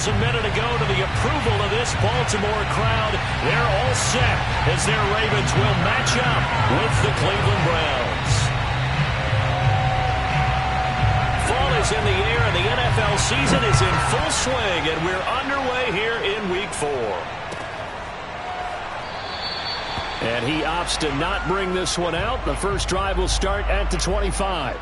a minute ago to the approval of this Baltimore crowd. They're all set as their Ravens will match up with the Cleveland Browns. Fall is in the air, and the NFL season is in full swing, and we're underway here in Week 4. And he opts to not bring this one out. The first drive will start at the 25.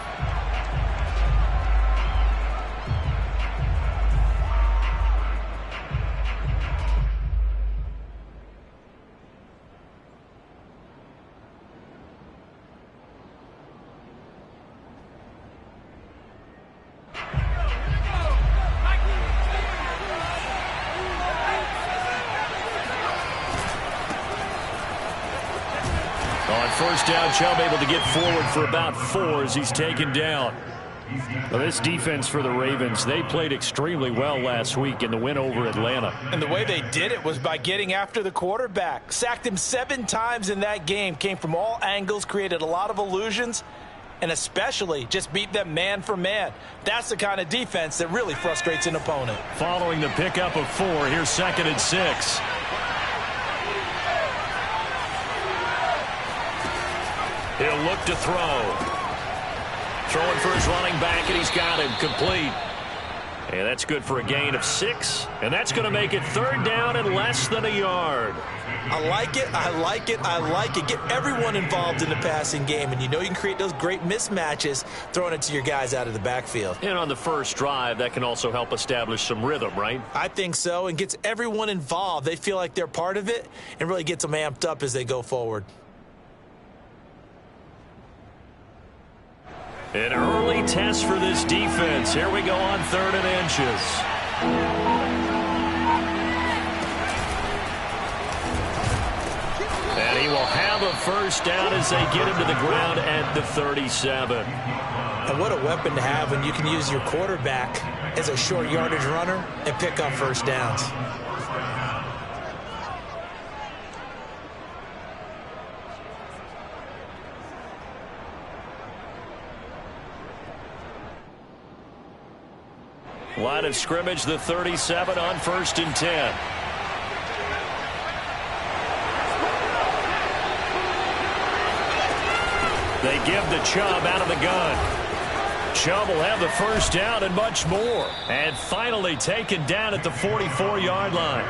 First down, Chubb able to get forward for about 4 as he's taken down. Well, this defense for the Ravens, they played extremely well last week in the win over Atlanta. And the way they did it was by getting after the quarterback. Sacked him 7 times in that game. Came from all angles, created a lot of illusions, and especially just beat them man for man. That's the kind of defense that really frustrates an opponent. Following the pickup of 4, here's 2nd and 6. He'll look to throw. Throwing for his running back, and he's got him complete. And that's good for a gain of 6. And that's going to make it 3rd down and less than a yard. I like it, I like it, I like it. Get everyone involved in the passing game. And you know you can create those great mismatches throwing it to your guys out of the backfield. And on the first drive, that can also help establish some rhythm, right? I think so, and gets everyone involved. They feel like they're part of it and really gets them amped up as they go forward. An early test for this defense. Here we go on 3rd and inches. And he will have a first down as they get him to the ground at the 37. And what a weapon to have when you can use your quarterback as a short yardage runner and pick up first downs. Line of scrimmage, the 37 on 1st and 10. They give the Chubb out of the gun. Chubb will have the first down and much more. And finally taken down at the 44-yard line.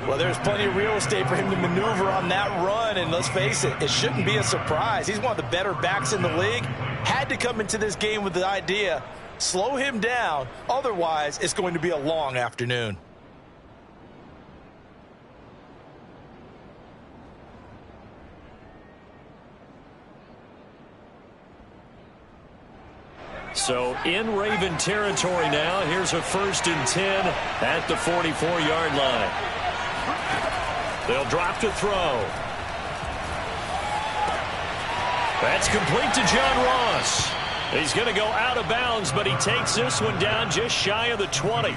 Well, there's plenty of real estate for him to maneuver on that run, and let's face it, it shouldn't be a surprise. He's one of the better backs in the league. Had to come into this game with the idea, slow him down, otherwise it's going to be a long afternoon. So in Raven territory now, here's a 1st and 10 at the 44-yard line. They'll drop to throw. That's complete to John Ross. He's going to go out of bounds, but he takes this one down just shy of the 20.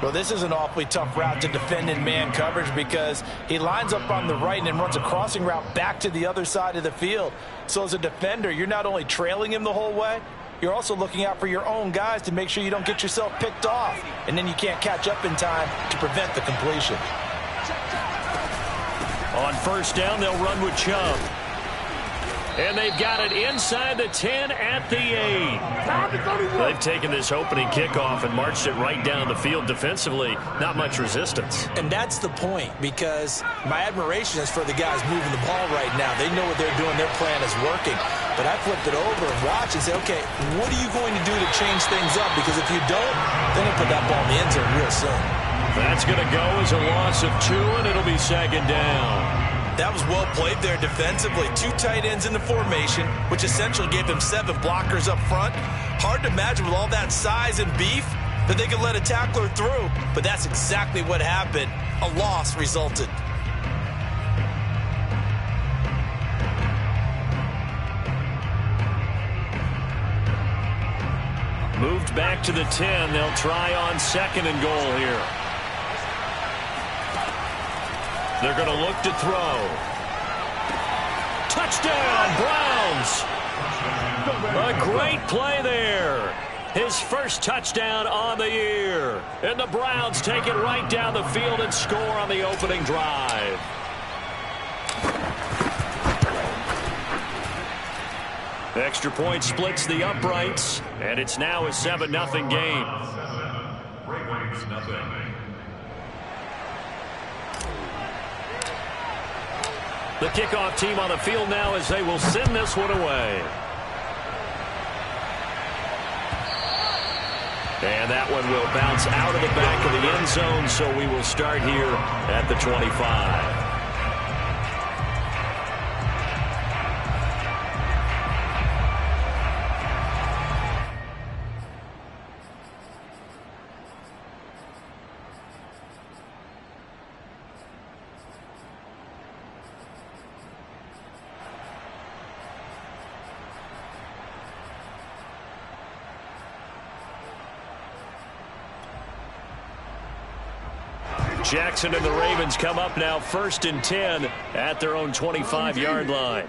Well, this is an awfully tough route to defend in man coverage because he lines up on the right and then runs a crossing route back to the other side of the field. So as a defender, you're not only trailing him the whole way, you're also looking out for your own guys to make sure you don't get yourself picked off. And then you can't catch up in time to prevent the completion. On first down, they'll run with Chubb. And they've got it inside the 10 at the 8. They've taken this opening kickoff and marched it right down the field defensively. Not much resistance. And that's the point, because my admiration is for the guys moving the ball right now. They know what they're doing. Their plan is working. But I flip it over and watch and say, okay, what are you going to do to change things up? Because if you don't, then they'll put that ball in the end zone real soon. That's going to go as a loss of 2, and it'll be 2nd down. That was well played there defensively. 2 tight ends in the formation, which essentially gave them 7 blockers up front. Hard to imagine with all that size and beef that they could let a tackler through, but that's exactly what happened. A loss resulted. Moved back to the 10. They'll try on 2nd and goal here. They're going to look to throw. Touchdown, Browns! A great play there. His first touchdown on the year. And the Browns take it right down the field and score on the opening drive. Extra point splits the uprights, and it's now a 7-0 game. The kickoff team on the field now as they will send this one away. And that one will bounce out of the back of the end zone, so we will start here at the 25. Jackson and the Ravens come up now 1st and 10 at their own 25-yard line.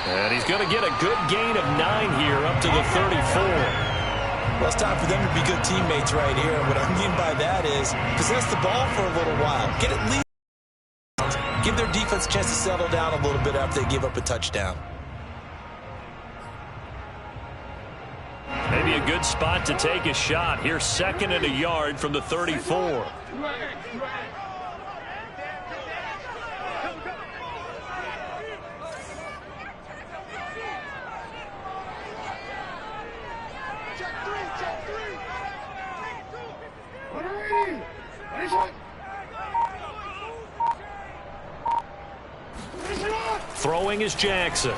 And he's going to get a good gain of 9 here up to the 34. Well, it's time for them to be good teammates right here. And what I mean by that is possess the ball for a little while. Get at least. Give their defense a chance to settle down a little bit after they give up a touchdown. Maybe a good spot to take a shot. Here's 2nd and a yard from the 34. Throwing is Jackson.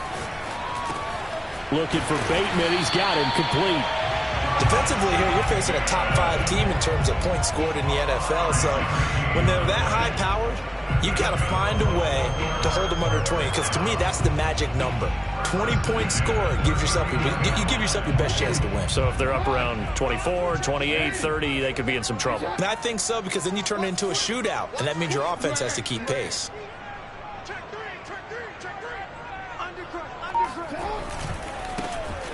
Looking for Bateman. He's got him complete. Defensively here, you're facing a top 5 team in terms of points scored in the NFL. So when they're that high-powered, you've got to find a way to hold them under 20. Because to me, that's the magic number. 20-point score gives yourself you give yourself your best chance to win. So if they're up around 24, 28, 30, they could be in some trouble. And I think so, because then you turn it into a shootout, and that means your offense has to keep pace.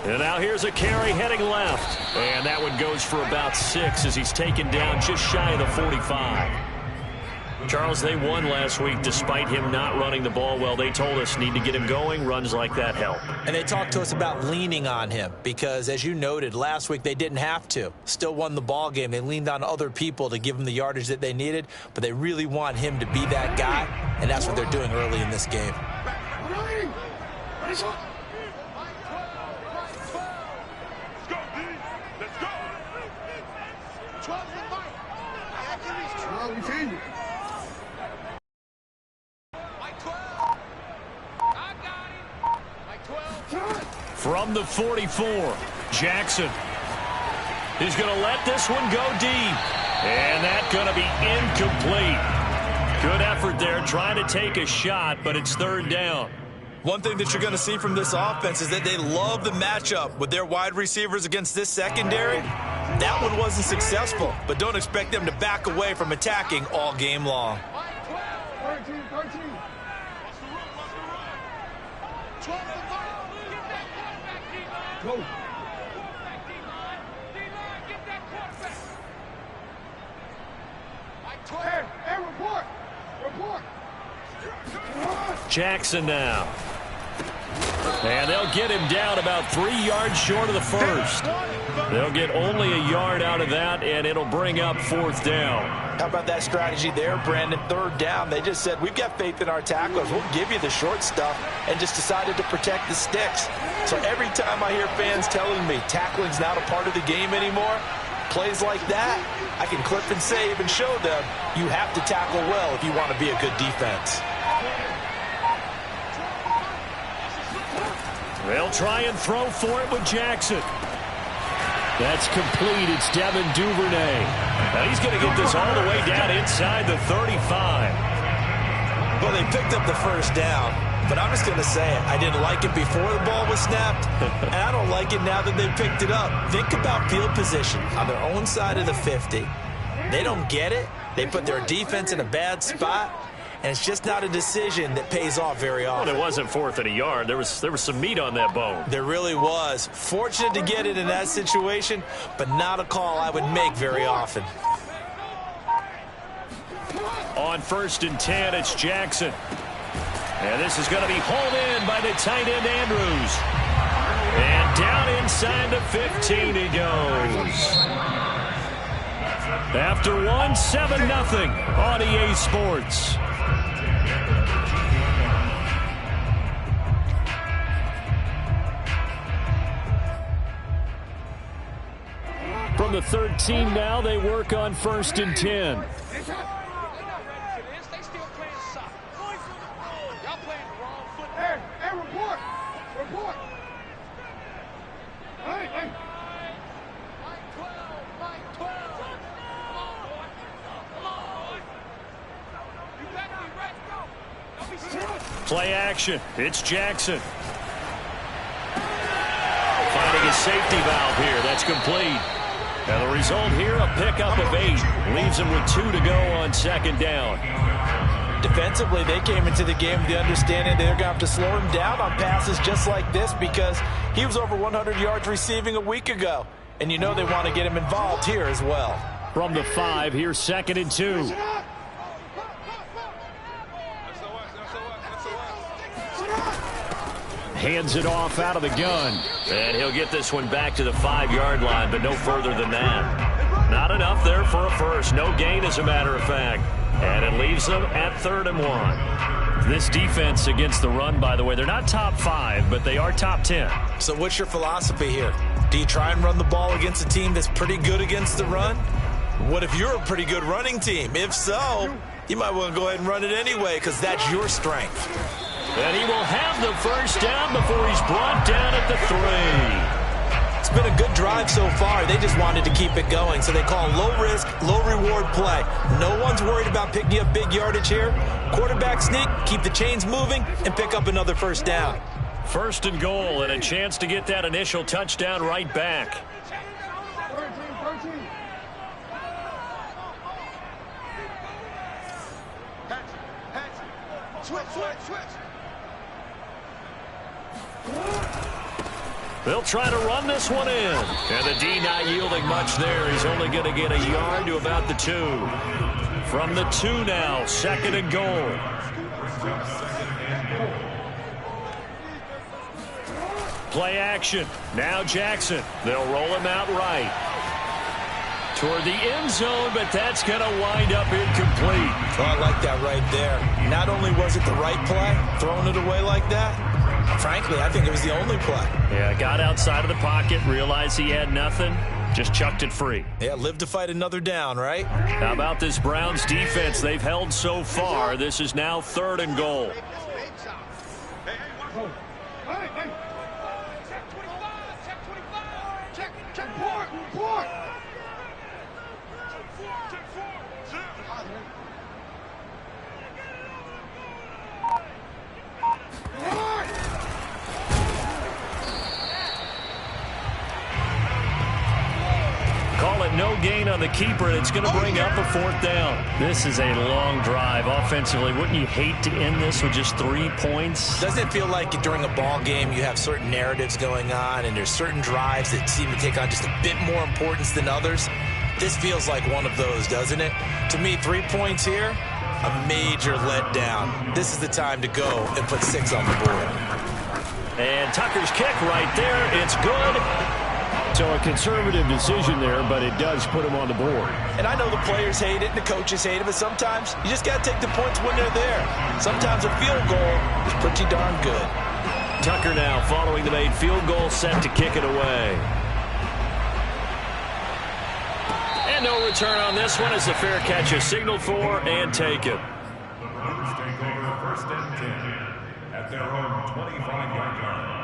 And now here's a carry heading left. And that one goes for about 6 as he's taken down just shy of the 45. Charles, they won last week despite him not running the ball well. They told us need to get him going. Runs like that help. And they talked to us about leaning on him because, as you noted, last week they didn't have to. Still won the ball game. They leaned on other people to give them the yardage that they needed, but they really want him to be that guy, and that's what they're doing early in this game. From the 44, Jackson. He's going to let this one go deep. And that's going to be incomplete. Good effort there trying to take a shot, but it's 3rd down. One thing that you're going to see from this offense is that they love the matchup with their wide receivers against this secondary. That one wasn't successful, but don't expect them to back away from attacking all game long. 13. Go. Hey, report. Jackson now. And they'll get him down about 3 yards short of the first. They'll get only a yard out of that, and it'll bring up 4th down. How about that strategy there, Brandon? 3rd down. They just said, we've got faith in our tacklers. We'll give you the short stuff, and just decided to protect the sticks. So every time I hear fans telling me tackling's not a part of the game anymore, plays like that, I can clip and save and show them you have to tackle well if you want to be a good defense. They'll try and throw for it with Jackson. That's complete. It's Devin Duvernay. Now he's going to get this all the way down inside the 35. Well, they picked up the 1st down. but I'm just going to say it. I didn't like it before the ball was snapped, and I don't like it now that they picked it up. Think about field position on their own side of the 50. They don't get it. They put their defense in a bad spot, and it's just not a decision that pays off very often. Well, it wasn't 4th and a yard. There was some meat on that bone. There really was. Fortunate to get it in that situation, but not a call I would make very often. On 1st and 10, it's Jackson. And this is going to be hauled in by the tight end Andrews. And down inside the 15 he goes. After 7-0 on EA Sports. From the 13 now, they work on 1st and 10. Hey, report. Report. Hey. Mike 12. Come on, boy. Come on, boy. You better be ready. Go. Don't be scared. Play action. It's Jackson. Finding a safety valve here. That's complete. And the result here, a pickup of 8. Leaves him with 2 to go on 2nd down. Defensively, they came into the game with the understanding they're going to have to slow him down on passes just like this because he was over 100 yards receiving a week ago. And you know they want to get him involved here as well. From the 5, here's 2nd and 2. Hands it off out of the gun. And he'll get this one back to the 5-yard line, but no further than that. Not enough there for a first. No gain, as a matter of fact. And it leaves them at 3rd and 1. This defense against the run, by the way, they're not top 5, but they are top 10. So what's your philosophy here? Do you try and run the ball against a team that's pretty good against the run? What if you're a pretty good running team? If so, you might want to go ahead and run it anyway because that's your strength. And he will have the first down before he's brought down at the 3. It's been a good drive so far. They just wanted to keep it going, so they call low-risk, low-reward play. No one's worried about picking up big yardage here. Quarterback sneak, keep the chains moving, and pick up another first down. 1st and goal, and a chance to get that initial touchdown right back. 13. Switch. They'll try to run this one in. And the D not yielding much there. He's only going to get a yard to about the 2. From the 2 now, 2nd and goal. Play action. Now Jackson. They'll roll him out right. Toward the end zone, but that's going to wind up incomplete. Oh, I like that right there. Not only was it the right play, throwing it away like that, frankly, I think it was the only play. Yeah, got outside of the pocket, realized he had nothing, just chucked it free. Yeah, live to fight another down, right? How about this Browns defense they've held so far? This is now 3rd and goal. Hey. Check 25. Report. Call it no gain on the keeper, and it's going to bring up a 4th down. This is a long drive offensively. Wouldn't you hate to end this with just 3 points? Doesn't it feel like during a ball game you have certain narratives going on and there's certain drives that seem to take on just a bit more importance than others? This feels like one of those, doesn't it? To me, 3 points here, a major letdown. This is the time to go and put 6 on the board. And Tucker's kick right there. It's good. So a conservative decision there, but it does put him on the board. And I know the players hate it and the coaches hate it, but sometimes you just got to take the points when they're there. Sometimes a field goal is pretty darn good. Tucker now following the made field goal, set to kick it away. And no return on this one as the fair catch is signaled for and taken. The Browns take over 1st and 10 at their own 25-yard line.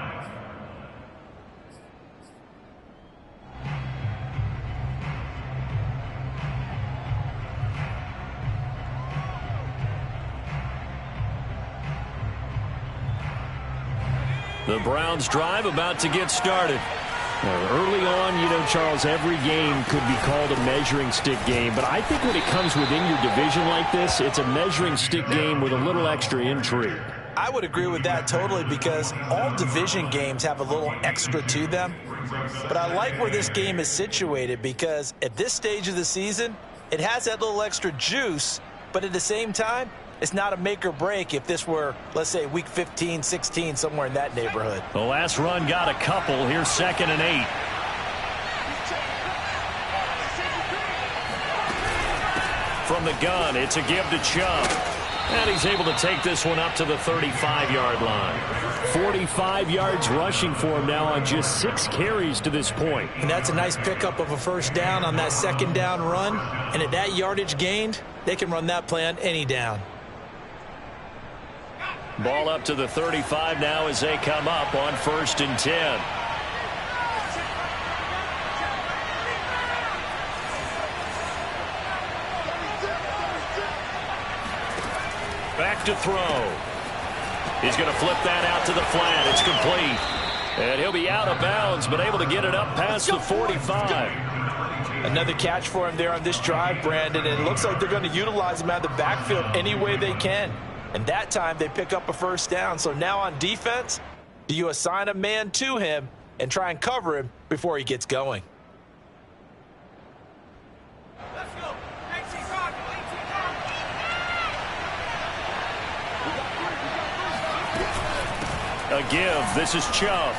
The Browns drive about to get started. Early on, you know, Charles, every game could be called a measuring stick game. But I think when it comes within your division like this, it's a measuring stick game with a little extra intrigue. I would agree with that totally because all division games have a little extra to them. But I like where this game is situated because at this stage of the season, it has that little extra juice. But at the same time, it's not a make or break if this were, let's say, week 15, 16, somewhere in that neighborhood. The last run got a couple. Here's 2nd and 8. From the gun, it's a give to Chubb. And he's able to take this one up to the 35-yard line. 45 yards rushing for him now on just 6 carries to this point. And that's a nice pickup of a first down on that 2nd down run. And at that yardage gained, they can run that play on any down. Ball up to the 35 now as they come up on 1st and 10. Back to throw. He's going to flip that out to the flat. It's complete. And he'll be out of bounds, but able to get it up past the 45. Another catch for him there on this drive, Brandon. And it looks like they're going to utilize him out of the backfield any way they can. And that time they pick up a first down. So now on defense, do you assign a man to him and try and cover him before he gets going? Let's go. A give. This is Chubb.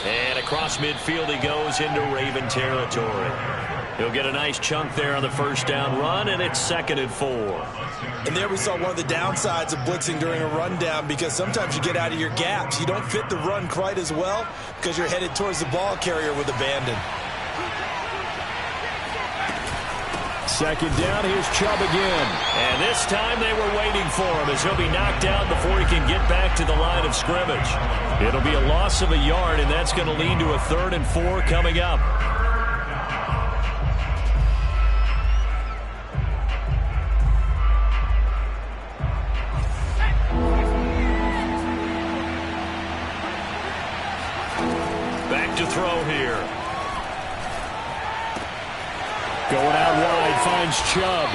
And across midfield he goes into Raven territory. He'll get a nice chunk there on the first down run, and it's 2nd and 4. And there we saw one of the downsides of blitzing during a rundown because sometimes you get out of your gaps. You don't fit the run quite as well because you're headed towards the ball carrier with abandon. 2nd down, here's Chubb again. And this time they were waiting for him as he'll be knocked out before he can get back to the line of scrimmage. It'll be a loss of a yard, and that's going to lead to a 3rd and 4 coming up. Back to throw here. Going out wide, finds Chubb.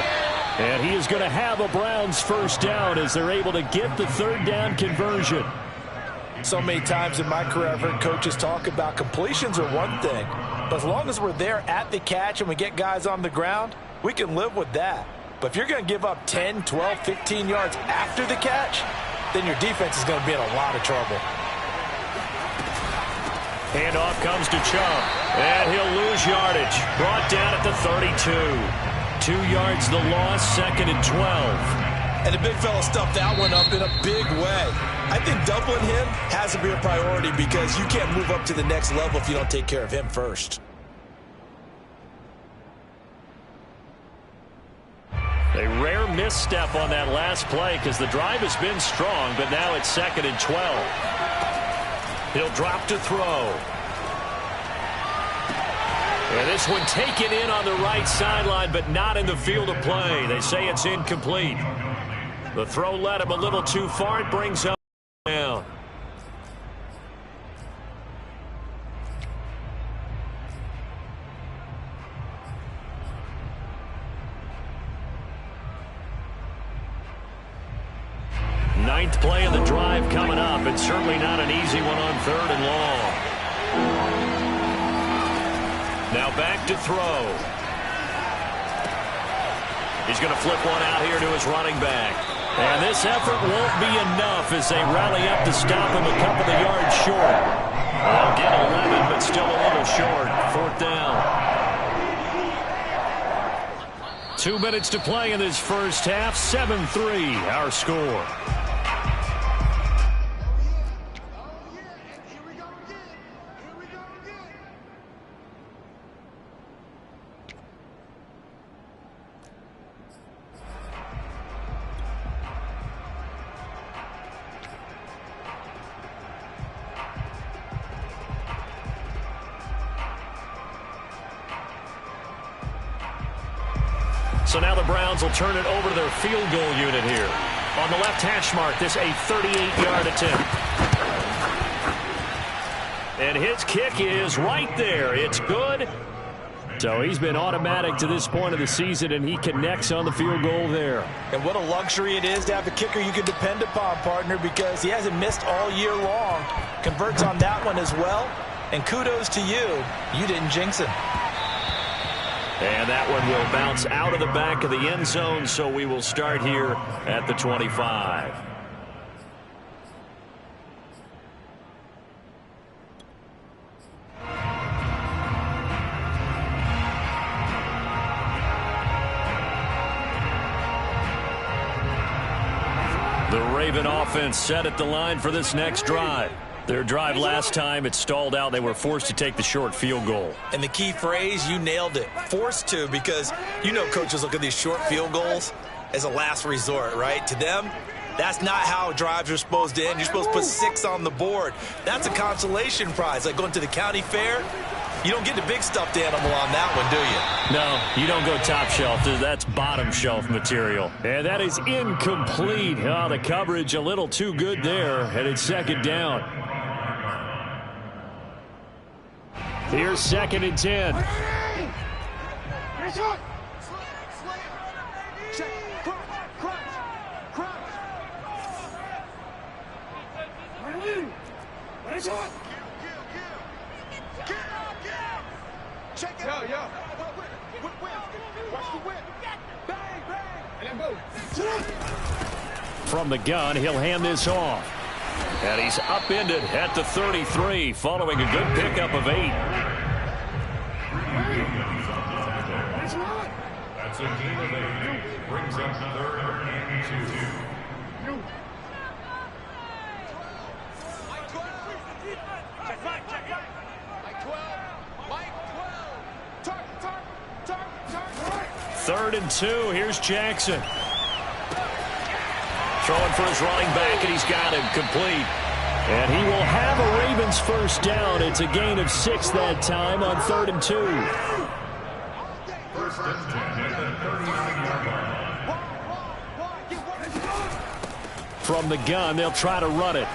And he is going to have a Browns first down as they're able to get the 3rd down conversion. So many times in my career I've heard coaches talk about completions are one thing. But as long as we're there at the catch and we get guys on the ground, we can live with that. But if you're going to give up 10, 12, 15 yards after the catch, then your defense is going to be in a lot of trouble. Handoff comes to Chubb, and he'll lose yardage. Brought down at the 32. 2 yards the loss, 2nd and 12. And the big fella stuffed that one up in a big way. I think doubling him has to be a priority because you can't move up to the next level if you don't take care of him first. A rare misstep on that last play because the drive has been strong, but now it's 2nd and 12. He'll drop to throw. And this one taken in on the right sideline, but not in the field of play. They say it's incomplete. The throw led him a little too far. It brings up down. Ninth play of the drive coming up, and certainly not an easy one on 3rd and long. Now back to throw. He's going to flip one out here to his running back. And this effort won't be enough as they rally up to stop him a couple of yards short. They'll get 11, but still a little short. 4th down. 2 minutes to play in this first half. 7-3, our score. So now the Browns will turn it over to their field goal unit here. On the left hash mark, this a 38-yard attempt. And his kick is right there. It's good. So he's been automatic to this point of the season, and he connects on the field goal there. And what a luxury it is to have a kicker you can depend upon, partner, because he hasn't missed all year long. Converts on that one as well. And kudos to you. You didn't jinx him. And that one will bounce out of the back of the end zone, so we will start here at the 25. The Raven offense set at the line for this next drive. Their drive last time, it stalled out. They were forced to take the short field goal. And the key phrase, you nailed it. Forced to, because you know coaches look at these short field goals as a last resort, right? To them, that's not how drives are supposed to end. You're supposed to put 6 on the board. That's a consolation prize, like going to the county fair. You don't get the big stuffed animal on that one, do you? No, you don't go top shelf. That's bottom shelf material. And that is incomplete. Oh, the coverage a little too good there, and it's second down. Here's 2nd and 10. From the gun, he'll hand this off. And he's upended at the 33, following a good pickup of 8. That's a gain of 8. Brings up 3rd and 2. Third and 2. Here's Jackson. Throwing for his running back, and he's got him complete. And he will have a Ravens first down. It's a gain of 6 that time on 3rd and 2. First and 10 at the 39-yard line. From the gun, they'll try to run it.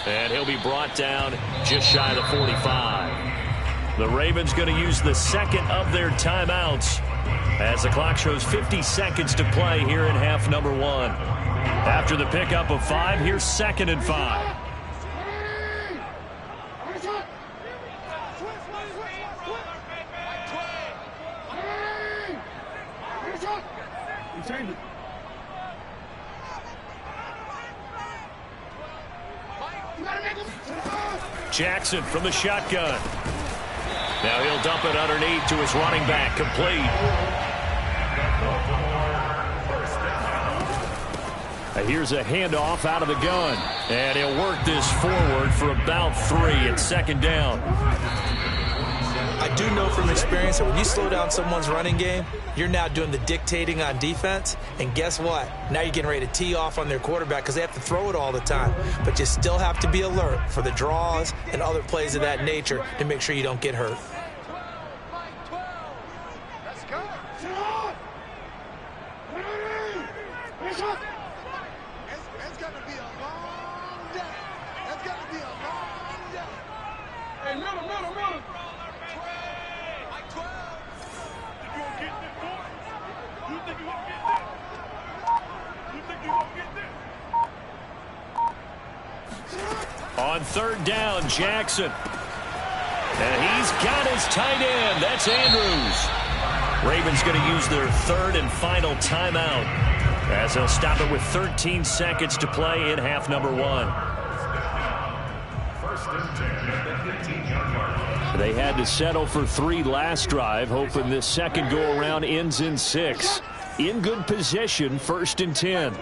And he'll be brought down just shy of the 45. The Ravens going to use the second of their timeouts as the clock shows 50 seconds to play here in half number 1. After the pickup of 5, here's 2nd and 5. Jackson from the shotgun. Now he'll dump it underneath to his running back, complete. Here's a handoff out of the gun. And he'll work this forward for about 3. It's 2nd down. I do know from experience that when you slow down someone's running game, you're now doing the dictating on defense. And guess what? Now you're getting ready to tee off on their quarterback because they have to throw it all the time. But you still have to be alert for the draws and other plays of that nature to make sure you don't get hurt. On 3rd down, Jackson. And he's got his tight end. That's Andrews. Ravens going to use their 3rd and final timeout as they'll stop it with 13 seconds to play in half number 1. First and 10 at the 15-yard line. They had to settle for 3 last drive, hoping this second go-around ends in 6. In good position, 1st and 10.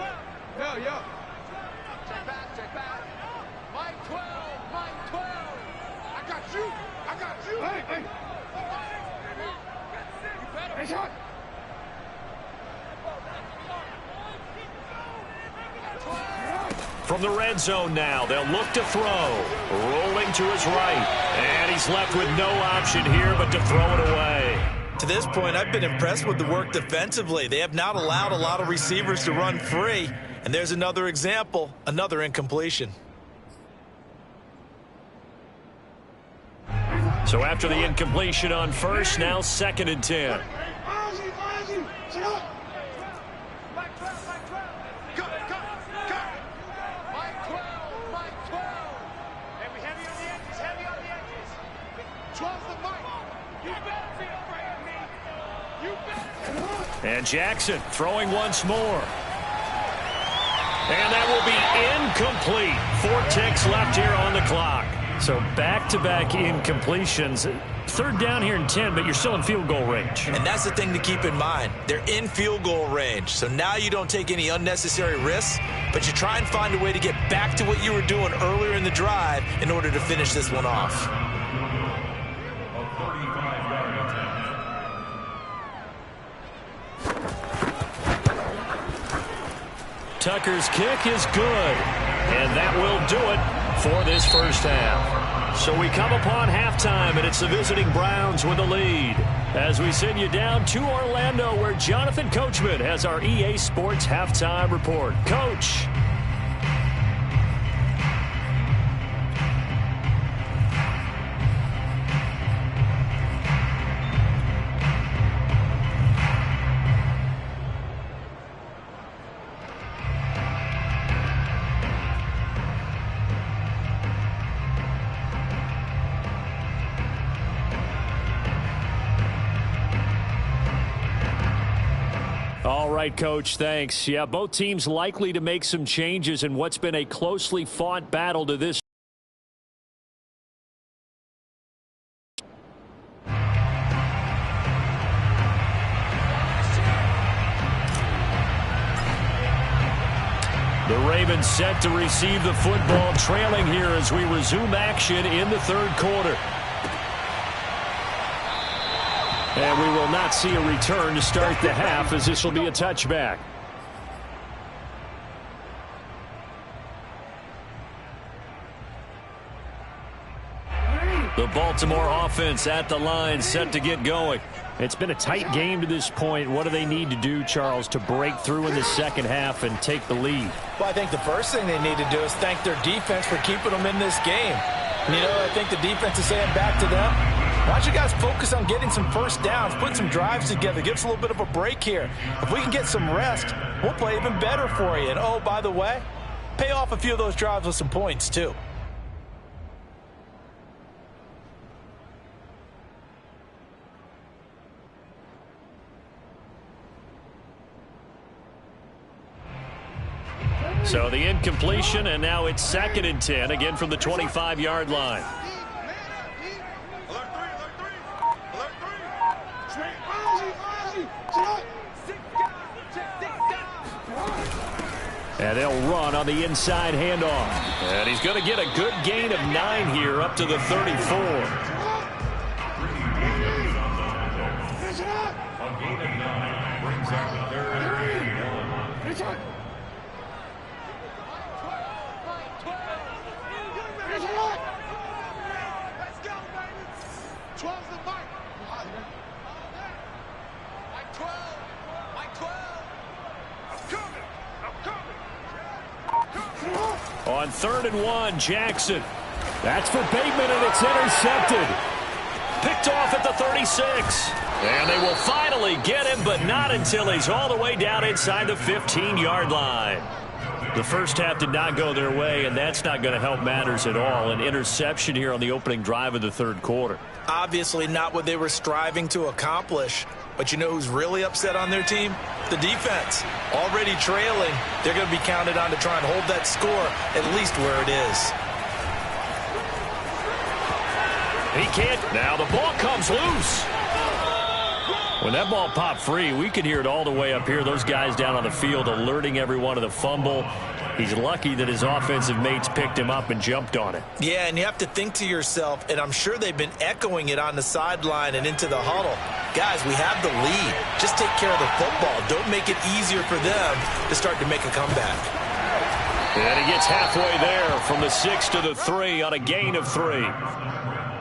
From the red zone now, they'll look to throw. Rolling to his right. And he's left with no option here but to throw it away. To this point, I've been impressed with the work defensively. They have not allowed a lot of receivers to run free. And there's another example, another incompletion. So after the incompletion on first, now 2nd and 10. And Jackson throwing once more. And that will be incomplete. 4 ticks left here on the clock. So back-to-back incompletions. 3rd down here and 10, but you're still in field goal range. And that's the thing to keep in mind. They're in field goal range. So now you don't take any unnecessary risks, but you try and find a way to get back to what you were doing earlier in the drive in order to finish this one off. Tucker's kick is good, and that will do it for this first half. So we come upon halftime, and it's the visiting Browns with the lead. As we send you down to Orlando, where Jonathan Coachman has our EA Sports halftime report. Coach. All right, Coach, thanks. Yeah, both teams likely to make some changes in what's been a closely fought battle to this. The Ravens set to receive the football, trailing here as we resume action in the 3rd quarter. And we will not see a return to start the half, as this will be a touchback. The Baltimore offense at the line, set to get going. It's been a tight game to this point. What do they need to do, Charles, to break through in the second half and take the lead? Well, I think the first thing they need to do is thank their defense for keeping them in this game. You know, I think the defense is saying back to them, why don't you guys focus on getting some first downs, put some drives together, give us a little bit of a break here. If we can get some rest, we'll play even better for you. And, oh, by the way, pay off a few of those drives with some points, too. So the incompletion, and now it's 2nd and 10, again from the 25-yard line. And they'll run on the inside handoff. And he's going to get a good gain of 9 here up to the 34. A gain of 9 brings up the 3rd and 1. Let's go, baby. 12's the mark. Like 12. Like 12. I'm coming. On 3rd and 1, Jackson. That's for Bateman, and it's intercepted. Picked off at the 36. And they will finally get him, but not until he's all the way down inside the 15-yard line. The first half did not go their way, and that's not going to help matters at all. An interception here on the opening drive of the 3rd quarter. Obviously not what they were striving to accomplish. But you know who's really upset on their team? The defense. Already trailing, they're going to be counted on to try and hold that score at least where it is. He can't. Now the ball comes loose. When that ball popped free, we could hear it all the way up here. Those guys down on the field alerting everyone of the fumble. He's lucky that his offensive mates picked him up and jumped on it. Yeah, and you have to think to yourself, and I'm sure they've been echoing it on the sideline and into the huddle. Guys, we have the lead. Just take care of the football. Don't make it easier for them to start to make a comeback. And he gets halfway there from the 6 to the 3 on a gain of 3.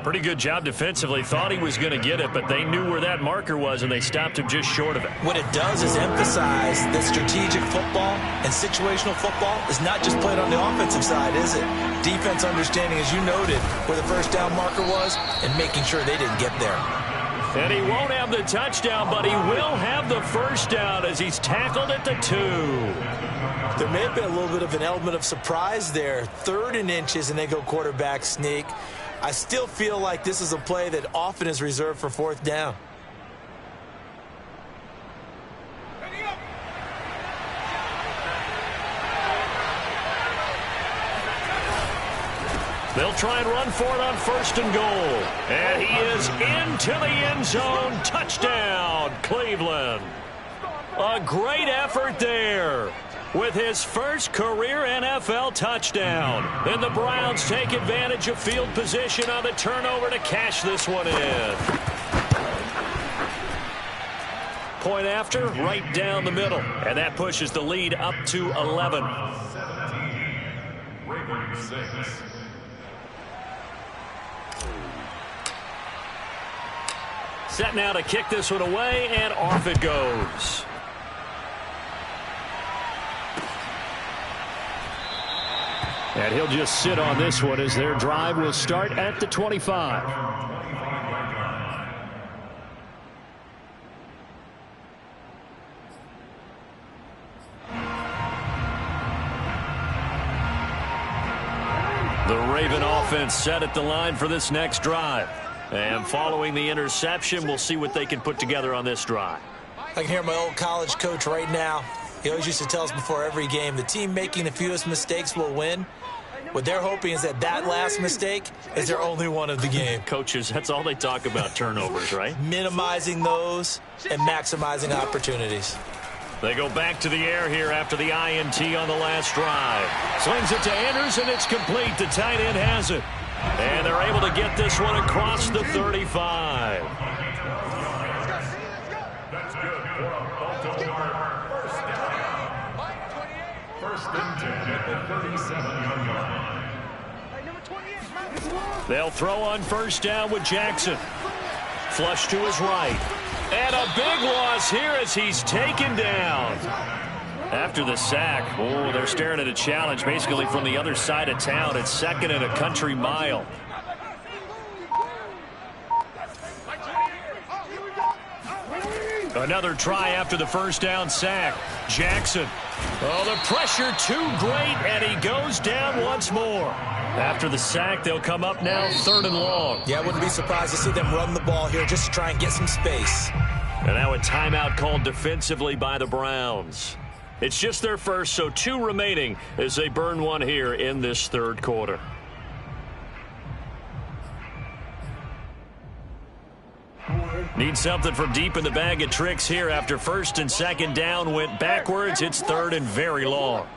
Pretty good job defensively. Thought he was going to get it, but they knew where that marker was, and they stopped him just short of it. What it does is emphasize that strategic football and situational football is not just played on the offensive side, is it? Defense understanding, as you noted, where the first down marker was and making sure they didn't get there. And he won't have the touchdown, but he will have the first down as he's tackled at the 2. There may have been a little bit of an element of surprise there. 3rd and inches, and they go quarterback sneak. I still feel like this is a play that often is reserved for 4th down. They'll try and run for it on 1st and goal. And he is into the end zone. Touchdown, Cleveland. A great effort there with his first career NFL touchdown. And the Browns take advantage of field position on the turnover to cash this one in. Point after, right down the middle. And that pushes the lead up to 11. 17. Ravens 6. Set now to kick this one away, and off it goes. And he'll just sit on this one as their drive will start at the 25. The Raven offense set at the line for this next drive. And following the interception, we'll see what they can put together on this drive. I can hear my old college coach right now. He always used to tell us before every game, the team making the fewest mistakes will win. What they're hoping is that that last mistake is their only one of the game. Coaches, that's all they talk about, turnovers, right? Minimizing those and maximizing opportunities. They go back to the air here after the INT on the last drive. Slings it to Anders, and it's complete. The tight end has it. And they're able to get this one across the 35. That's good for a Baltimore first down. First and 10 at the 37-yard line. They'll throw on first down with Jackson. Flush to his right. And a big loss here as he's taken down. After the sack, oh, they're staring at a challenge basically from the other side of town. It's 2nd and a country mile. Another try after the first down sack. Jackson. Oh, the pressure too great, and he goes down once more. After the sack, they'll come up now 3rd and long. Yeah, I wouldn't be surprised to see them run the ball here just to try and get some space. And now a timeout called defensively by the Browns. It's just their first, so 2 remaining as they burn one here in this 3rd quarter. Need something from deep in the bag of tricks here after 1st and 2nd down went backwards. It's 3rd and very long.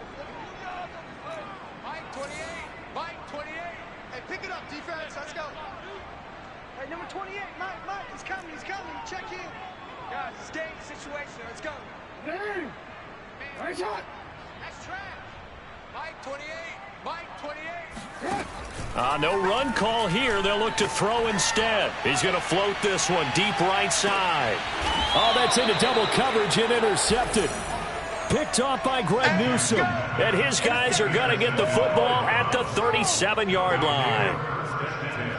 Mike 28. Mike 28. Hey, pick it up, defense. Let's go. Hey, number 28. Mike, he's coming. He's coming. Check in. Guys, it's game situation. Let's go. Game. Nice shot. That's trash. Mike 28. Mike 28. No run call here. They'll look to throw instead. He's going to float this one deep right side. Oh, that's into double coverage and intercepted. Picked off by Greg Newsome. And his guys are going to get the football at the 37-yard line.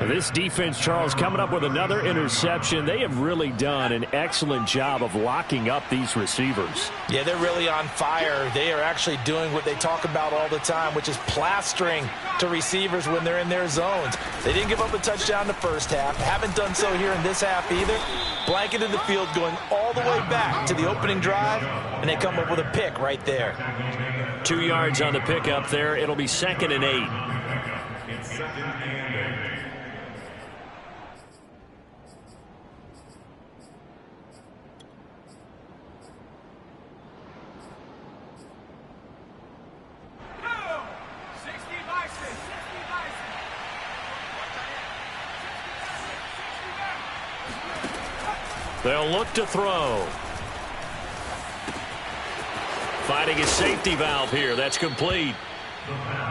This defense, Charles, coming up with another interception. They have really done an excellent job of locking up these receivers. Yeah, they're really on fire. They are actually doing what they talk about all the time, which is plastering to receivers when they're in their zones. They didn't give up a touchdown the first half. Haven't done so here in this half either. Blanketed the field going all the way back to the opening drive, and they come up with a pick right there. 2 yards on the pickup there. It'll be 2nd and 8. It's 2nd and 8. They'll look to throw. Finding his safety valve here. That's complete.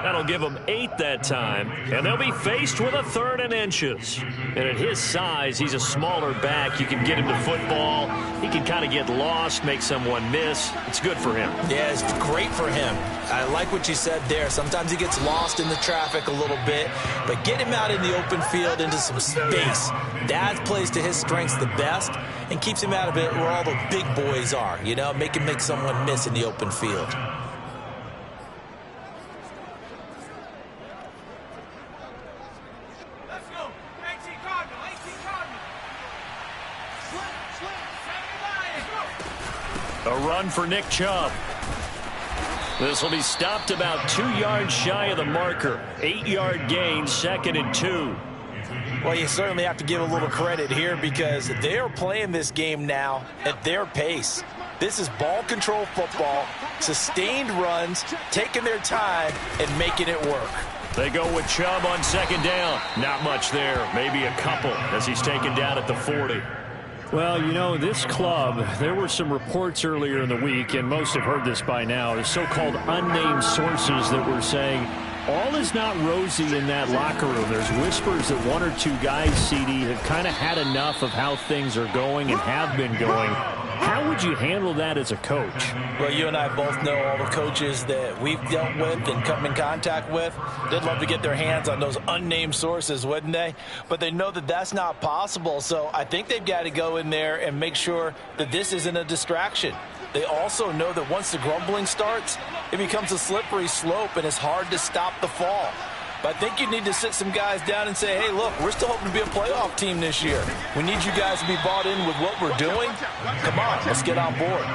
That'll give them 8 that time, and they'll be faced with a 3rd and inches. And at his size, he's a smaller back. You can get him to football. He can kind of get lost, make someone miss. It's good for him. Yeah, it's great for him. I like what you said there. Sometimes he gets lost in the traffic a little bit, but get him out in the open field into some space. That plays to his strengths the best and keeps him out of it where all the big boys are, you know, make him make someone miss in the open field. A run for Nick Chubb. This will be stopped about 2 yards shy of the marker. 8-yard gain, 2nd and 2. Well, you certainly have to give a little credit here because they are playing this game now at their pace. This is ball control football, sustained runs, taking their time and making it work. They go with Chubb on 2nd down. Not much there, maybe a couple as he's taken down at the 40. Well, you know, this club, there were some reports earlier in the week, and most have heard this by now, the so-called unnamed sources that were saying all is not rosy in that locker room. There's whispers that 1 or 2 guys, CD, have kind of had enough of how things are going and have been going. How would you handle that as a coach? Well, you and I both know all the coaches that we've dealt with and come in contact with. They'd love to get their hands on those unnamed sources, wouldn't they? But they know that that's not possible. So I think they've got to go in there and make sure that this isn't a distraction. They also know that once the grumbling starts, it becomes a slippery slope and it's hard to stop the fall. But I think you need to sit some guys down and say, hey, look, we're still hoping to be a playoff team this year. We need you guys to be bought in with what we're doing. Come on, let's get on board.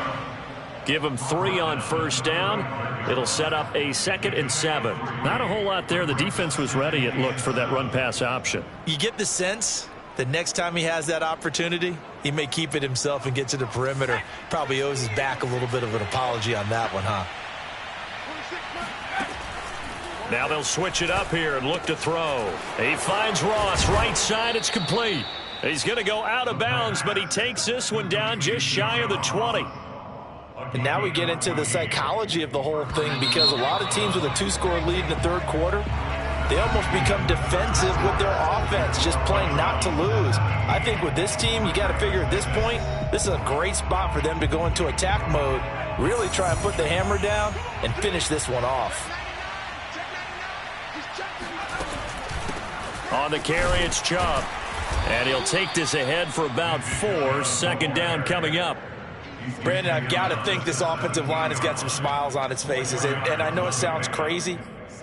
Give them 3 on 1st down. It'll set up a 2nd and 7. Not a whole lot there. The defense was ready, it looked, for that run-pass option. You get the sense that next time he has that opportunity, he may keep it himself and get to the perimeter. Probably owes his back a little bit of an apology on that one, huh? Now they'll switch it up here and look to throw. He finds Ross, right side, it's complete. He's going to go out of bounds, but he takes this one down just shy of the 20. And now we get into the psychology of the whole thing because a lot of teams with a 2-score lead in the 3rd quarter, they almost become defensive with their offense, just playing not to lose. I think with this team, you got to figure at this point, this is a great spot for them to go into attack mode, really try and put the hammer down and finish this one off. On the carry, it's Chubb. And he'll take this ahead for about 4. 2nd down coming up. Brandon, I've got to think this offensive line has got some smiles on its faces. And I know it sounds crazy,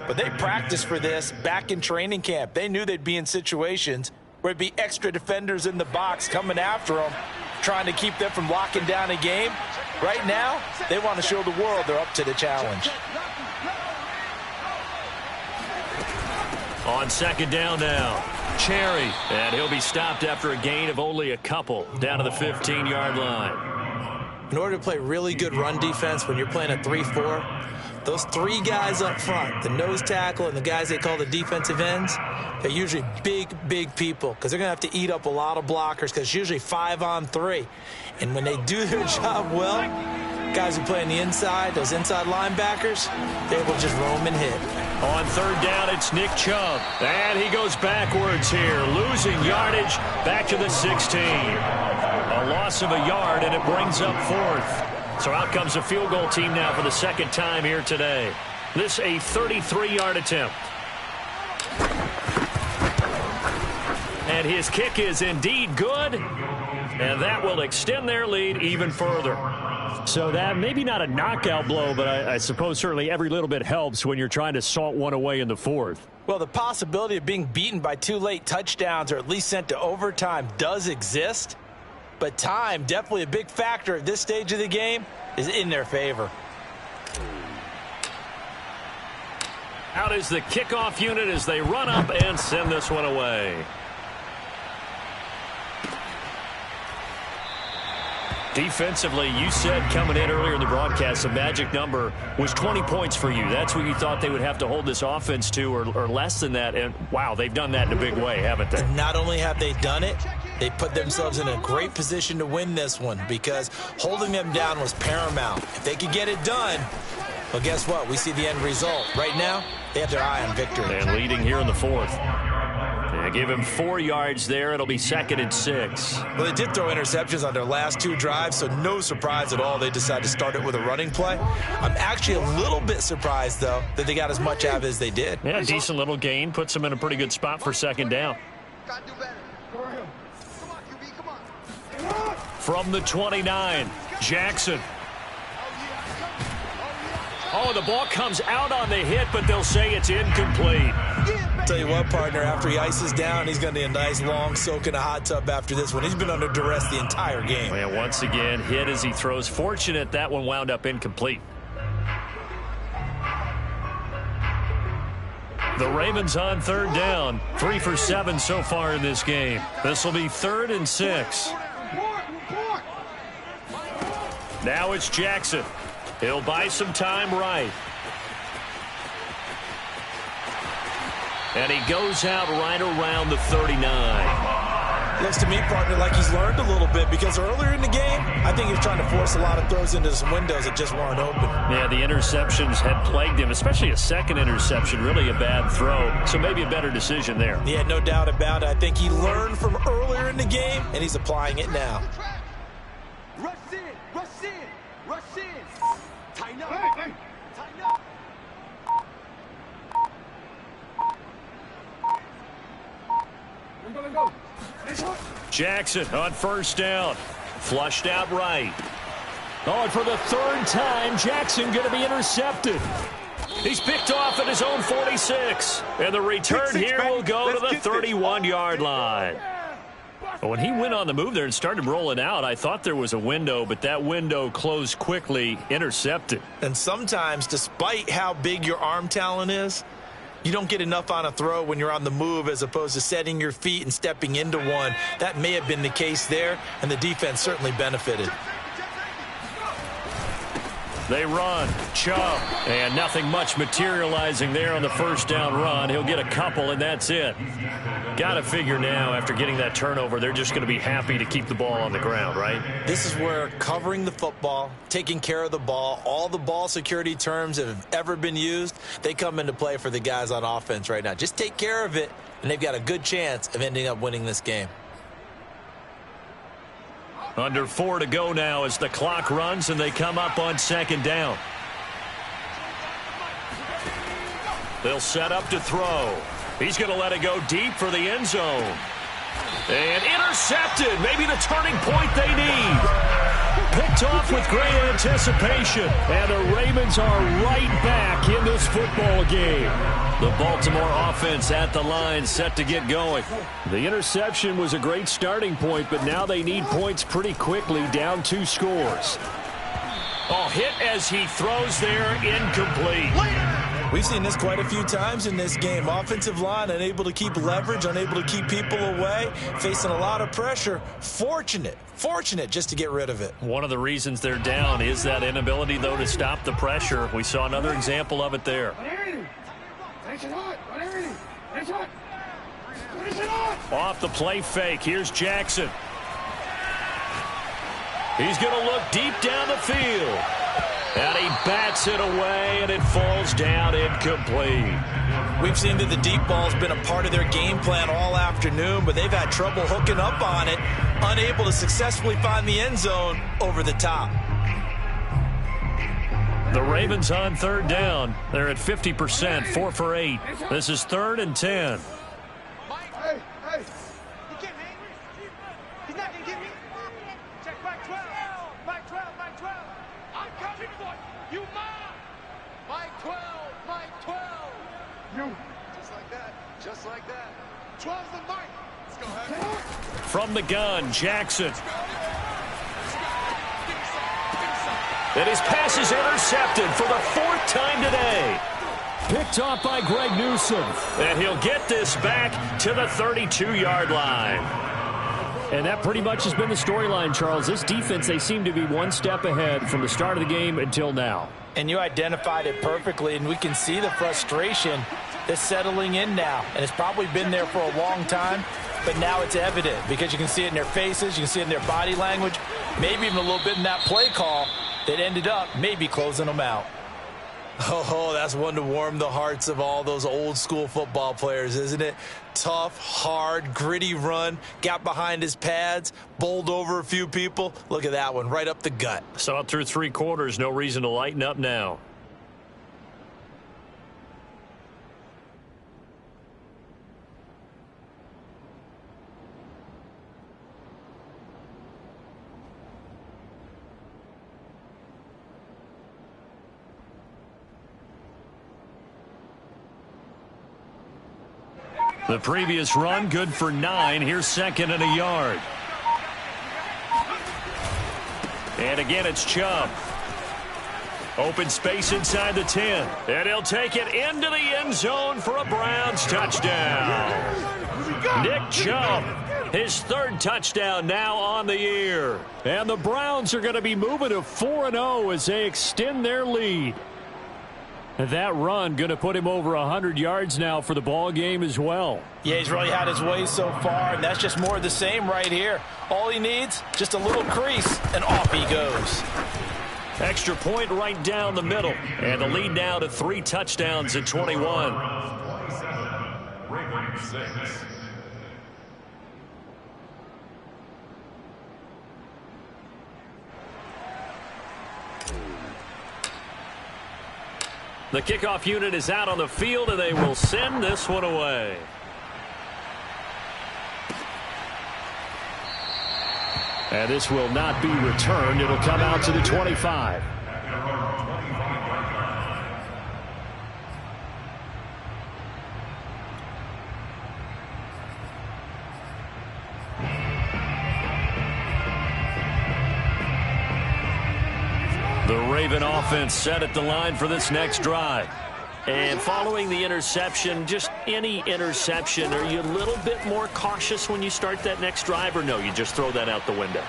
but they practiced for this back in training camp. They knew they'd be in situations where it'd be extra defenders in the box coming after them, trying to keep them from locking down a game. Right now, they want to show the world they're up to the challenge. On 2nd down now, Cherry, and he'll be stopped after a gain of only a couple down to the 15-yard line. In order to play really good run defense when you're playing a 3-4, those 3 guys up front, the nose tackle and the guys they call the defensive ends, they're usually big people because they're going to have to eat up a lot of blockers because it's usually 5 on 3. And when they do their job well, guys who play on the inside, those inside linebackers, they're able to just roam and hit. On 3rd down, it's Nick Chubb. And he goes backwards here, losing yardage back to the 16. A loss of a yard, and it brings up 4th. So out comes a field goal team now for the 2nd time here today. This a 33-yard attempt. And his kick is indeed good. And that will extend their lead even further. So that maybe not a knockout blow, but I suppose certainly every little bit helps when you're trying to salt one away in the 4th. Well, the possibility of being beaten by 2 late touchdowns or at least sent to overtime does exist. But time, definitely a big factor at this stage of the game, is in their favor. Out is the kickoff unit as they run up and send this one away. Defensively, you said coming in earlier in the broadcast, the magic number was 20 points for you. That's what you thought they would have to hold this offense to or less than that. And, wow, they've done that in a big way, haven't they? And not only have they done it, they put themselves in a great position to win this one because holding them down was paramount. If they could get it done, Well, guess what? We see the end result. Right now, they have their eye on victory. And leading here in the fourth. They give him 4 yards there. It'll be 2nd and 6. Well, they did throw interceptions on their last 2 drives, so no surprise at all they decided to start it with a running play. I'm actually a little bit surprised, though, that they got as much out of it as they did. Yeah, decent little gain. Puts them in a pretty good spot for 2nd down. Gotta do better. Come on, QB, come on. From the 29, Jackson. Oh, the ball comes out on the hit, but they'll say it's incomplete. Tell you what, partner, after he ices down, he's going to be a nice long soak in a hot tub after this one. He's been under duress the entire game. And once again, hit as he throws. Fortunate that one wound up incomplete. The Ravens on 3rd down. 3 for 7 so far in this game. This will be 3rd and 6. Now it's Jackson. He'll buy some time right. And he goes out right around the 39. Looks to me, partner, like he's learned a little bit because earlier in the game, I think he was trying to force a lot of throws into some windows that just weren't open. Yeah, the interceptions had plagued him, especially a second interception, really a bad throw. So maybe a better decision there. Yeah, no doubt about it. I think he learned from earlier in the game, and he's applying it now. Rush in, rush in, rush in. Tighten up. Tighten up. Jackson on 1st down. Flushed out right. Oh, and for the 3rd time, Jackson going to be intercepted. He's picked off at his own 46. And the return here will go to the 31-yard line. When he went on the move there and started rolling out, I thought there was a window, but that window closed quickly, intercepted. And sometimes, despite how big your arm talent is, you don't get enough on a throw when you're on the move as opposed to setting your feet and stepping into one. That may have been the case there, and the defense certainly benefited. They run. Chubb. And nothing much materializing there on the 1st down run. He'll get a couple, and that's it. Got to figure now, after getting that turnover, they're just going to be happy to keep the ball on the ground, right? This is where covering the football, taking care of the ball, all the ball security terms that have ever been used, they come into play for the guys on offense right now. Just take care of it, and they've got a good chance of ending up winning this game. Under 4 to go now as the clock runs and they come up on 2nd down. They'll set up to throw. He's going to let it go deep for the end zone. And intercepted. Maybe the turning point they need. Picked off with great anticipation. And the Ravens are right back in this football game. The Baltimore offense at the line, set to get going. The interception was a great starting point, but now they need points pretty quickly, down 2 scores. Oh, hit as he throws there, incomplete. We've seen this quite a few times in this game. Offensive line unable to keep leverage, unable to keep people away, facing a lot of pressure. Fortunate just to get rid of it. One of the reasons they're down is that inability, though, to stop the pressure. We saw another example of it there. Off the play fake, here's Jackson. He's going to look deep down the field. And he bats it away, and it falls down incomplete. We've seen that the deep ball's been a part of their game plan all afternoon, but they've had trouble hooking up on it, unable to successfully find the end zone over the top. The Ravens on 3rd down. They're at 50%, 4 for 8. This is 3rd and 10. Hey, you get me? He's not going to get me? Check Mike 12. Mike 12, Mike 12. I'm coming for you. You mine. Mike 12, Mike 12. You. Just like that. 12's the Mike. Let's go, Hank. From the gun, Jackson. And his pass is intercepted for the 4th time today. Picked off by Greg Newsome. And he'll get this back to the 32-yard line. And that pretty much has been the storyline, Charles. This defense, they seem to be one step ahead from the start of the game until now. And you identified it perfectly, and we can see the frustration that's settling in now. And it's probably been there for a long time, but now it's evident because you can see it in their faces, you can see it in their body language, maybe even a little bit in that play call that ended up maybe closing them out. Oh, that's one to warm the hearts of all those old school football players, isn't it? Tough, hard, gritty run, got behind his pads, bowled over a few people. Look at that one, right up the gut. Saw it through 3 quarters, no reason to lighten up now. The previous run, good for 9. Here's 2nd and a yard. And again, it's Chubb. Open space inside the 10. And he'll take it into the end zone for a Browns touchdown. Nick Chubb, his 3rd touchdown now on the year. And the Browns are going to be moving to 4-0 as they extend their lead. That run going to put him over 100 yards now for the ball game as well. Yeah, he's really had his way so far, and that's just more of the same right here. All he needs, just a little crease, and off he goes. Extra point right down the middle. And the lead now to 3 touchdowns at 21. 27, Ravens 6. The kickoff unit is out on the field, and they will send this one away. And this will not be returned. It'll come out to the 25. The Raven offense set at the line for this next drive. And following the interception, just any interception, are you a little bit more cautious when you start that next drive, or no, you just throw that out the window?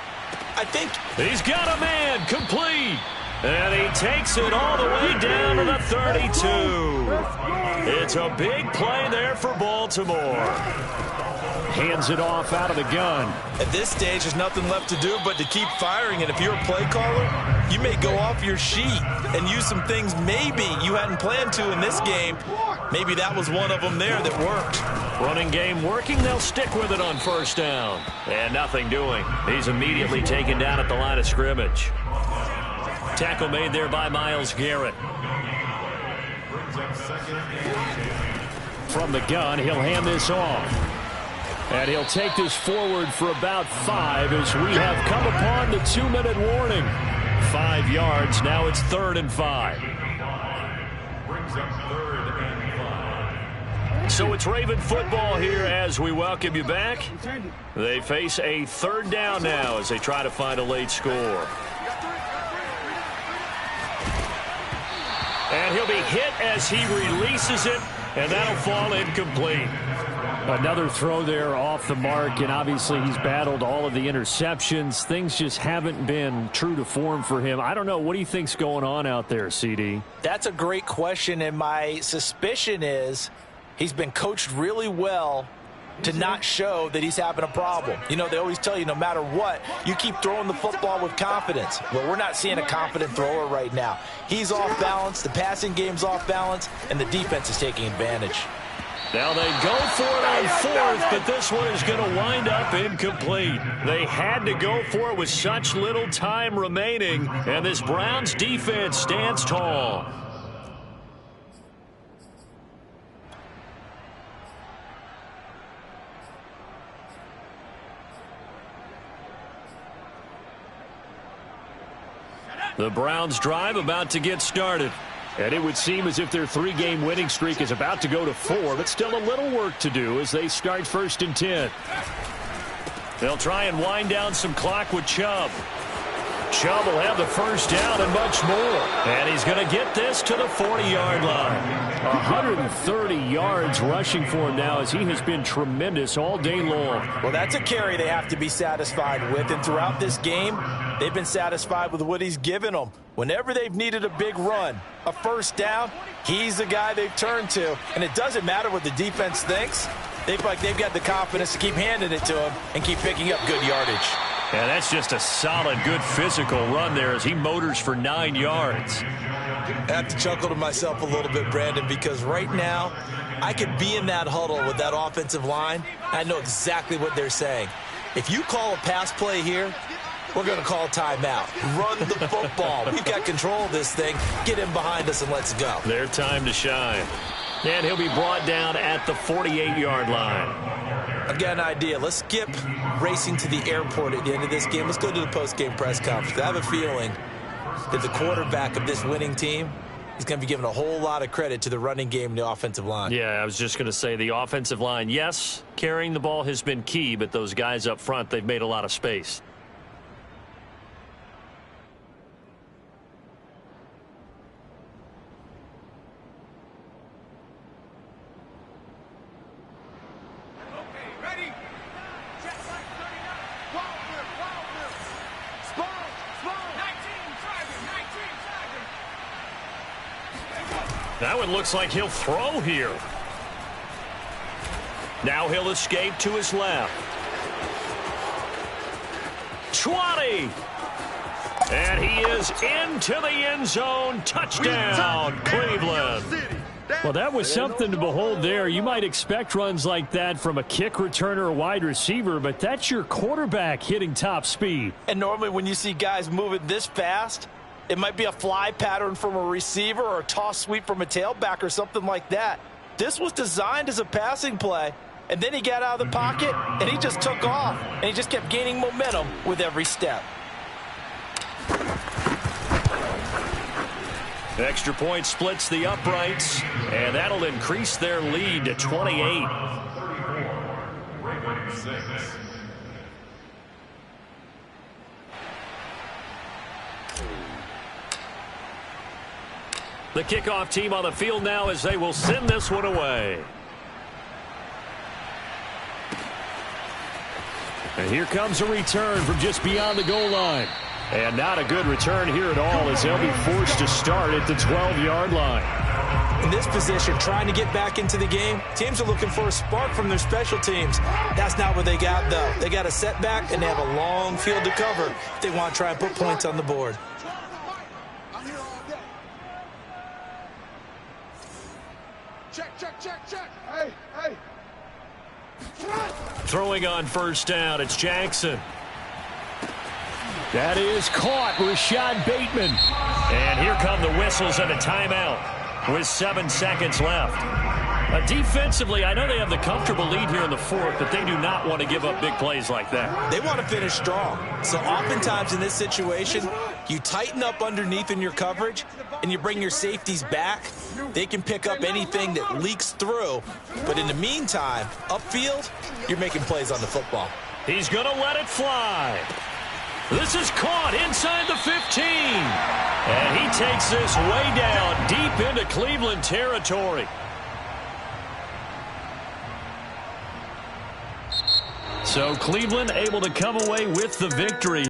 I think he's got a man complete. And he takes it all the way down to the 32. It's a big play there for Baltimore. Hands it off out of the gun. at this stage, there's nothing left to do but to keep firing. And if you're a play caller, you may go off your sheet and use some things maybe you hadn't planned to in this game. Maybe that was one of them there that worked. Running game working. They'll stick with it on first down. And nothing doing. He's immediately taken down at the line of scrimmage. Tackle made there by Myles Garrett. From the gun, he'll hand this off. And he'll take this forward for about 5 as we have come upon the 2-minute warning. 5 yards. Now it's 3rd and 5. Brings up 3rd and 5. So it's Raven football here as we welcome you back. They face a 3rd down now as they try to find a late score. And he'll be hit as he releases it, and that'll fall incomplete. Another throw there off the mark, and obviously he's battled all of the interceptions. Things just haven't been true to form for him. I don't know. What do you think's going on out there, CD? That's a great question, and my suspicion is he's been coached really well to not show that he's having a problem. You know, they always tell you no matter what, you keep throwing the football with confidence. Well, we're not seeing a confident thrower right now. He's off balance, the passing game's off balance, and the defense is taking advantage. Now they go for it on 4th, but this one is going to wind up incomplete. They had to go for it with such little time remaining, and this Browns defense stands tall. The Browns drive about to get started. And it would seem as if their 3-game winning streak is about to go to 4, but still a little work to do as they start 1st and 10. They'll try and wind down some clock with Chubb. Chubb will have the first down and much more. And he's going to get this to the 40-yard line. 130 yards rushing for him now as he has been tremendous all day long. Well, that's a carry they have to be satisfied with. And throughout this game, they've been satisfied with what he's given them. Whenever they've needed a big run, a first down, he's the guy they've turned to. And it doesn't matter what the defense thinks. They feel like they've got the confidence to keep handing it to him and keep picking up good yardage. And that's just a solid, good physical run there as he motors for 9 yards. I have to chuckle to myself a little bit, Brandon, because right now I could be in that huddle with that offensive line. I know exactly what they're saying. If you call a pass play here, we're going to call timeout. Run the football. We've got control of this thing. Get him behind us and let's go. Their time to shine. And he'll be brought down at the 48-yard line. I've got an idea. Let's skip racing to the airport at the end of this game. Let's go to the post-game press conference. I have a feeling that the quarterback of this winning team is going to be given a whole lot of credit to the running game and the offensive line. Yeah, I was just going to say the offensive line, yes, carrying the ball has been key, but those guys up front, they've made a lot of space. That one looks like he'll throw here. Now he'll escape to his left. 20. And he is into the end zone. Touchdown, Cleveland. Well, that was something to behold there. You might expect runs like that from a kick returner or wide receiver, but that's your quarterback hitting top speed. And normally when you see guys moving this fast, it might be a fly pattern from a receiver or a toss sweep from a tailback or something like that. This was designed as a passing play, and then he got out of the pocket, and he just took off, and he just kept gaining momentum with every step. Extra point splits the uprights, and that'll increase their lead to 28. The kickoff team on the field now as they will send this one away. And here comes a return from just beyond the goal line. And not a good return here at all as they'll be forced to start at the 12-yard line. In this position, trying to get back into the game, teams are looking for a spark from their special teams. That's not what they got, though. They got a setback, and they have a long field to cover if they want to try and put points on the board. Check. Hey. Throwing on first down, it's Jackson. That is caught, Rashad Bateman. And here come the whistles and a timeout with 7 seconds left. Defensively, I know they have the comfortable lead here in the fourth, but they do not want to give up big plays like that. They want to finish strong. So oftentimes in this situation, you tighten up underneath in your coverage, and you bring your safeties back. They can pick up anything that leaks through. But in the meantime, upfield, you're making plays on the football. He's going to let it fly. This is caught inside the 15. And he takes this way down deep into Cleveland territory. So Cleveland able to come away with the victory.